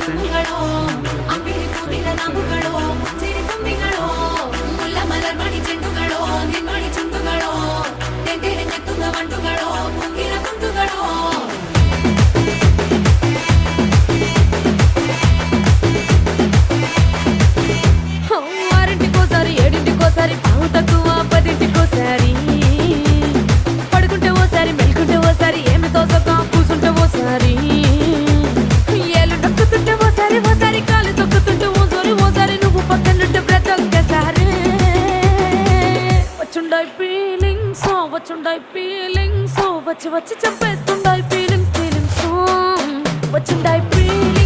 ಕಣ್ಣುಗಳೋ ಅಂಬಿರಿ ಕೂಡಿದ ನಾಮುಗಳೋ ಸಿರಿ ತುಂಬಿಗಳೋ ಮುಲ್ಲ ಮಲರ್ಮಣಿ ಚೆಂಡುಗಳೋ ನಿನ್ಮಣಿ ಚುಂಡುಗಳೋ ತೆಂಟೆರೆ ನೆತ್ತುಂಗ ಮಂಟುಗಳೋ ಮುಂಗಿನ ಕುಂಟುಗಳೋ ఆరింటికోసారి ఏడింటికోసారి పావు తక్కువ పదింటికోసారి పడుకుంటే ఓసారి మెలుకుంటే ఓసారి ఏమి తోసక కూసుంటే ఓసారి ఏలు నొక్కుతుంటే ఓసారి ఓసారి కాలు తొక్కుతుంటే ఓసారి నువ్వు పక్కనుంటే బ్రతొక్కసారి వచ్చుండాయి ఫీలింగ్స్ వచ్చి వచ్చి చంపేస్తుండాయి ఫీలింగ్స్ వచ్చుండాయి ఫీలింగ్స్